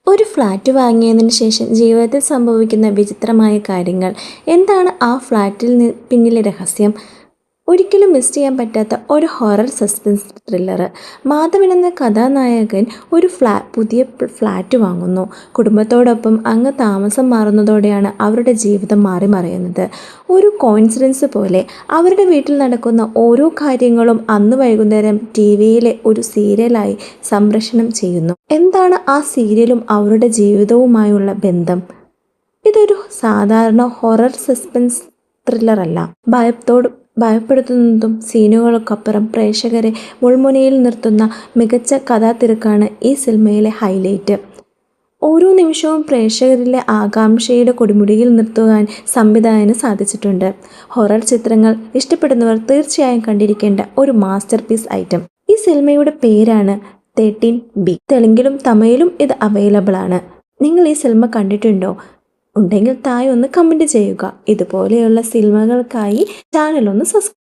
ഒരു ഫ്ലാറ്റ് വാങ്ങിയതിന് ശേഷം ജീവിതത്തിൽ സംഭവിക്കുന്ന വിചിത്രമായ കാര്യങ്ങൾ. എന്താണ് ആ ഫ്ലാറ്റിൽ പിന്നിലെ രഹസ്യം? ഒരിക്കലും മിസ് ചെയ്യാൻ പറ്റാത്ത ഒരു ഹൊറർ സസ്പെൻസ് ത്രില്ലർ. മാധവൻ എന്ന കഥാനായകൻ ഒരു പുതിയ ഫ്ലാറ്റ് വാങ്ങുന്നു. കുടുംബത്തോടൊപ്പം അങ്ങ് താമസം മാറുന്നതോടെയാണ് അവരുടെ ജീവിതം മാറി മറിയുന്നത്. ഒരു കോയിൻസിഡൻസ് പോലെ അവരുടെ വീട്ടിൽ നടക്കുന്ന ഓരോ കാര്യങ്ങളും അന്ന് വൈകുന്നേരം ടിവിയിലെ ഒരു സീരിയലായി സംപ്രേഷണം ചെയ്യുന്നു. എന്താണ് ആ സീരിയലും അവരുടെ ജീവിതവുമായുള്ള ബന്ധം? ഇതൊരു സാധാരണ ഹൊറർ സസ്പെൻസ് ത്രില്ലർ അല്ല. ഭയപ്പെടുത്തുന്നതും സീനുകൾക്കപ്പുറം പ്രേക്ഷകരെ മുൾമുനയിൽ നിർത്തുന്ന മികച്ച കഥാതിരക്കാണ് ഈ സിനിമയിലെ ഹൈലൈറ്റ്. ഓരോ നിമിഷവും പ്രേക്ഷകരിലെ ആകാംക്ഷയുടെ കൊടുമുടിയിൽ നിർത്തുവാൻ സംവിധായകന് സാധിച്ചിട്ടുണ്ട്. ഹൊറർ ചിത്രങ്ങൾ ഇഷ്ടപ്പെടുന്നവർ തീർച്ചയായും കണ്ടിരിക്കേണ്ട ഒരു മാസ്റ്റർ പീസ് ഐറ്റം. ഈ സിനിമയുടെ പേരാണ് 13B. തെലുങ്കിലും തമിഴിലും ഇത് അവൈലബിൾ ആണ്. നിങ്ങൾ ഈ സിനിമ കണ്ടിട്ടുണ്ടോ? ഉണ്ടെങ്കിൽ താഴെ ഒന്ന് കമൻറ്റ് ചെയ്യുക. ഇതുപോലെയുള്ള സിനിമകൾക്കായി ചാനൽ ഒന്ന് സബ്സ്ക്രൈബ്